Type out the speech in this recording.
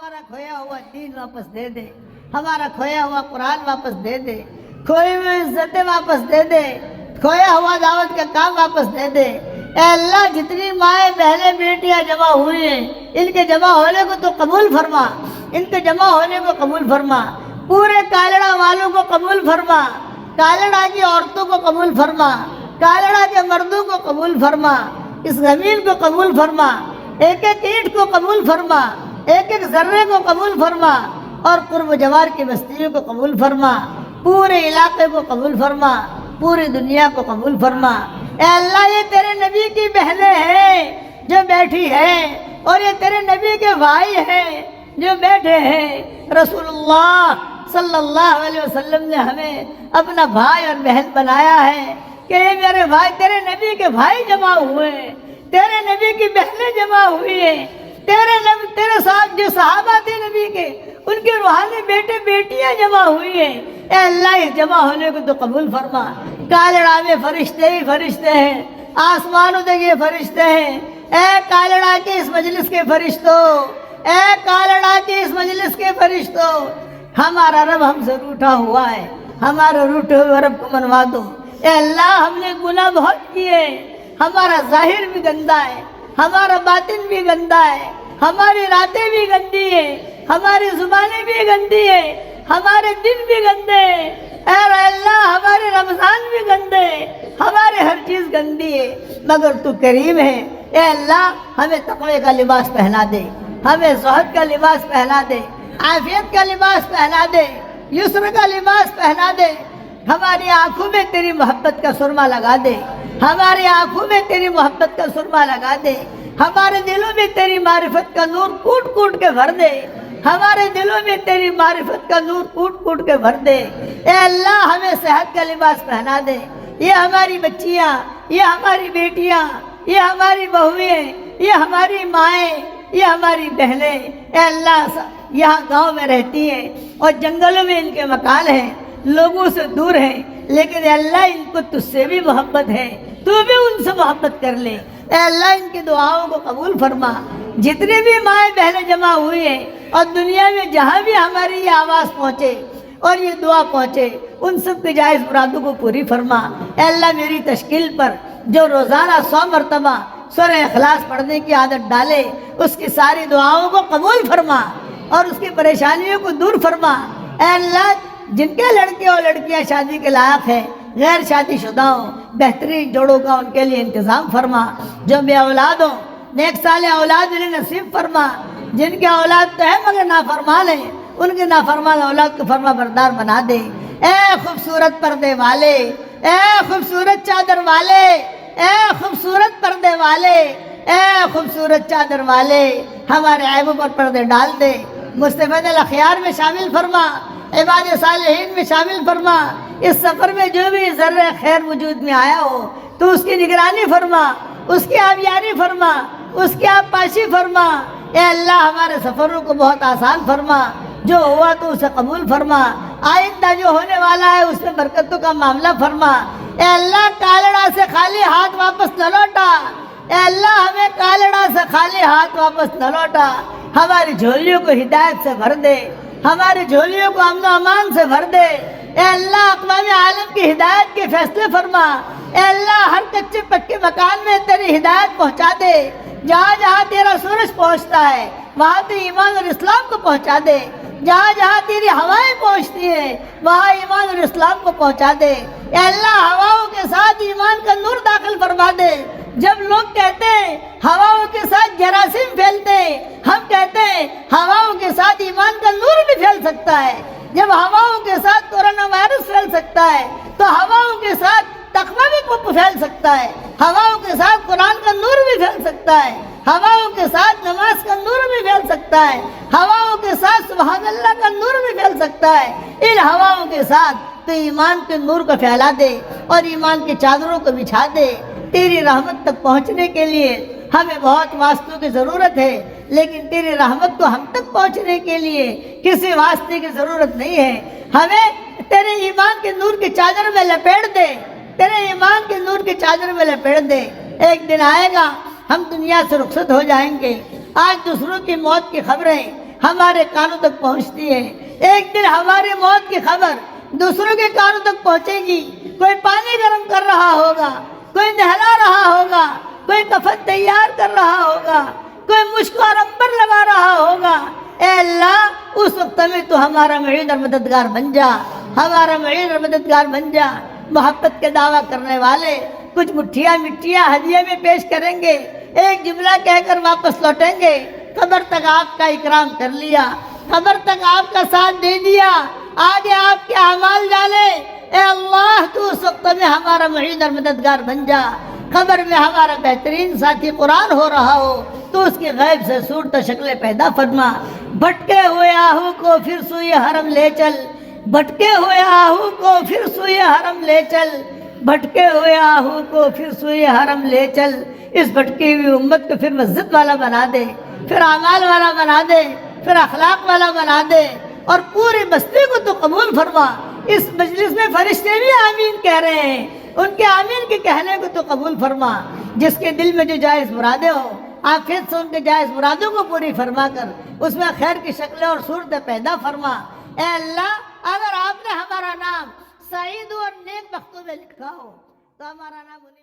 ہمارا کھویا ہوا دین واپس دے دے، ہمارا کھویا ہوا قرآن واپس دے دے، کھوئی ہوئی عزتیں واپس دے دے، کھویا ہوا دعوت کا کام واپس دے دے۔ اے اللہ جتنی مائیں بہنیں بیٹیاں جمع ہوئی ہیں ان کے جمع ہونے کو تو قبول فرما، ان کے جمع ہونے کو قبول فرما، پورے کالڑا والوں کو قبول فرما، کالڑا کی عورتوں کو قبول فرما، کالڑا کے مردوں کو قبول فرما، اس زمین کو قبول فرما، ایک ایک اینٹ کو قبول فرما، ایک ایک ذرے کو قبول فرما، اور قرب و جوار کی بستیوں کو قبول فرما، پورے علاقے کو قبول فرما، پوری دنیا کو قبول فرما۔ اے اللہ یہ تیرے نبی کی بہنیں ہیں جو بیٹھی ہیں، اور یہ تیرے نبی کے بھائی ہیں جو بیٹھے ہیں۔ رسول اللہ صلی اللہ علیہ وسلم نے ہمیں اپنا بھائی اور بہن بنایا ہے کہ یہ میرے بھائی، تیرے نبی کے بھائی جمع ہوئے ہیں، تیرے نبی کی بہنیں جمع ہوئی ہیں، تیرے ساتھ جو صحابہ تھے نبی کے ان کے روحانی بیٹے بیٹیاں جمع ہوئی ہیں۔ اے اللہ اس جمع ہونے کو تو قبول فرما۔ کالڑا میں فرشتے ہی فرشتے ہیں، آسمانوں تک یہ فرشتے ہیں۔ اے کالڑا کے اس مجلس کے فرشتوں، اے کالڑا کے اس مجلس کے فرشتوں، ہمارا رب ہم سے روٹھا ہوا ہے، ہمارے روٹھے ہوئے رب کو منوا دو۔ اے اللہ ہم نے گناہ بہت کیے، ہمارا ظاہر بھی گندا ہے، ہمارا باطن بھی گندا ہے، ہماری راتیں بھی گندی ہیں، ہماری زبانیں بھی گندی ہیں، ہمارے دن بھی گندے ہیں۔ اے اللہ ہمارے رمضان بھی گندے ہیں، ہمارے ہر چیز گندی ہے، مگر تو کریم ہے۔ اے اللہ ہمیں تقوی کا لباس پہنا دے، ہمیں زہد کا لباس پہنا دے، عافیت کا لباس پہنا دے، یسر کا لباس پہنا دے۔ ہماری آنکھوں میں تیری محبت کا سرما لگا دے، ہماری آنکھوں میں تیری محبت کا سرما لگا دے، ہمارے دلوں میں تیری معرفت کا نور کوٹ کوٹ کے بھر دے، ہمارے دلوں میں تیری معرفت کا نور کوٹ کوٹ کے بھر دے۔ اے اللہ ہمیں صحت کا لباس پہنا دے۔ یہ ہماری بچیاں، یہ ہماری بیٹیاں، یہ ہماری بہویں، یہ ہماری مائیں، یہ ہماری بہنیں، اے اللہ یہاں گاؤں میں رہتی ہیں اور جنگلوں میں ان کے مکان ہیں، لوگوں سے دور ہیں، لیکن اے اللہ ان کو تجھ سے بھی محبت ہے، تو بھی ان سے محبت کر لے۔ اے اللہ ان کی دعاؤں کو قبول فرما۔ جتنے بھی مائیں بہنیں جمع ہوئی ہیں اور دنیا میں جہاں بھی ہماری یہ آواز پہنچے اور یہ دعا پہنچے، ان سب کی جائز مرادوں کو پوری فرما۔ اے اللہ میری تشکیل پر جو روزانہ 100 مرتبہ سورہ اخلاص پڑھنے کی عادت ڈالے، اس کی ساری دعاؤں کو قبول فرما اور اس کی پریشانیوں کو دور فرما۔ اے اللہ جن کے لڑکے اور لڑکیاں شادی کے لائق ہیں، غیر شادی شدہ ہوں، بہترین جوڑوں کا ان کے لیے انتظام فرما۔ جو بے اولاد ہوں نیک صالح اولاد انہیں نصیب فرما، جن کے اولاد تو ہے مگر نافرمان ہیں ان کے نافرمان اولاد کو فرما بردار بنا دے۔ اے خوبصورت پردے والے، اے خوبصورت چادر والے، اے خوبصورت پردے والے، اے خوبصورت چادر والے، ہمارے عیبوں پر پردے ڈال دے۔ مصطفیٰ الاخیار میں شامل فرما، عباد صالحین میں شامل فرما۔ اس سفر میں جو بھی ذرہ خیر وجود میں آیا ہو تو اس کی نگرانی فرما، اس کی آبیاری فرما، اس کی آب پاشی فرما۔ اے اللہ ہمارے سفروں کو بہت آسان فرما، جو ہوا تو اسے قبول فرما، آئندہ جو ہونے والا ہے اس میں برکتوں کا معاملہ فرما۔ اے اللہ کالڑا سے خالی ہاتھ واپس نہ لوٹا، اے اللہ ہمیں کالڑا سے خالی ہاتھ واپس نہ لوٹا، ہماری جھولیوں کو ہدایت سے بھر دے، ہماری جھولیوں کو امن و امان سے بھر دے۔ اے اللہ اقوام عالم کی ہدایت کے فیصلے فرما۔ اے اللہ ہر کچے پکے مکان میں تیری ہدایت پہنچا دے، جہاں جہاں تیرا سورج پہنچتا ہے وہاں تو ایمان اور اسلام کو پہنچا دے، جہاں جہاں تیری ہوائیں پہنچتی ہیں وہاں ایمان اور اسلام کو پہنچا دے۔ اے اللہ ہواؤں کے ساتھ ایمان کا نور داخل فرما دے۔ جب لوگ کہتے ہیں ہواؤں کے ساتھ جراثیم پھیلتے ہیں، ہم کہتے ہیں ہواؤں کے ساتھ ایمان کا نور بھی پھیل سکتا ہے۔ جب ہواؤں کے ساتھ کورونا وائرس پھیل سکتا ہے تو ہواؤں کے ساتھ تقویٰ بھی پھیل سکتا ہے، ہواؤں کے ساتھ قرآن کا نور بھی پھیل سکتا ہے، ہواؤں کے ساتھ نماز کا نور بھی پھیل سکتا ہے، ہواؤں کے ساتھ سبحان اللہ کا نور بھی پھیل سکتا ہے۔ ان ہواؤں کے ساتھ تو ایمان کے نور کو پھیلا دے اور ایمان کی چادروں کو بچھا دے۔ تیری رحمت تک پہنچنے کے لیے ہمیں بہت واسطوں کی ضرورت ہے، لیکن تیری رحمت کو ہم تک پہنچنے کے لیے کسی واسطے کی ضرورت نہیں ہے۔ ہمیں تیرے ایمان کے نور کی چادر میں لپیٹ دے، تیرے ایمان کے نور کی چادر میں لپیٹ دے۔ ایک دن آئے گا ہم دنیا سے رخصت ہو جائیں گے، آج دوسروں کی موت کی خبریں ہمارے کانوں تک پہنچتی ہے، ایک دن ہماری موت کی خبر دوسروں کے کانوں تک پہنچے گی۔ کوئی پانی گرم کر رہا ہوگا، کوئی نہلا رہا ہوگا، کوئی کفن تیار کر رہا ہوگا، کوئی مشک اور عنبر لگا رہا ہوگا۔ اے اللہ اس وقت میں تو ہمارا معین اور مددگار بن جا، ہمارا معین اور مددگار بن جا۔ محبت کے دعویٰ کرنے والے کچھ مٹھیاں ہدیے میں پیش کریں گے، ایک جملہ کہہ کر واپس لوٹیں گے، قبر تک آپ کا اکرام کر لیا، قبر تک آپ کا ساتھ دے دیا، آگے آپ کے اعمال ڈالے۔ اے اللہ تو اس وقت میں ہمارا معین اور مددگار بن جا۔ قبر میں ہمارا بہترین ساتھی قرآن ہو رہا ہو تو اس کی غیب سے صورت شکلیں پیدا فرما۔ بھٹکے ہوئے آہو کو پھر سوئے حرم لے چل، بھٹکے ہوئے آہو کو پھر سوئے حرم لے چل، بھٹکے ہوئے آہو کو پھر سوئے حرم لے چل۔ اس بھٹکی ہوئی امت کو پھر مسجد والا بنا دے، پھر اعمال والا بنا دے، پھر اخلاق والا بنا دے، اور پوری بستی کو تو قبول فرما۔ اس مجلس میں فرشتے بھی آمین کہہ رہے ہیں، ان کے آمین کے کہنے کو تو قبول فرما۔ جس کے دل میں جو جائز مرادیں ہو آپ پھر سے ان کے جائز مرادوں کو پوری فرما کر اس میں خیر کی شکلیں اور صورتیں پیدا فرما۔ اے اللہ اگر آپ نے ہمارا نام سعید اور نیک بختوں میں لکھا ہو تو ہمارا نام انہیں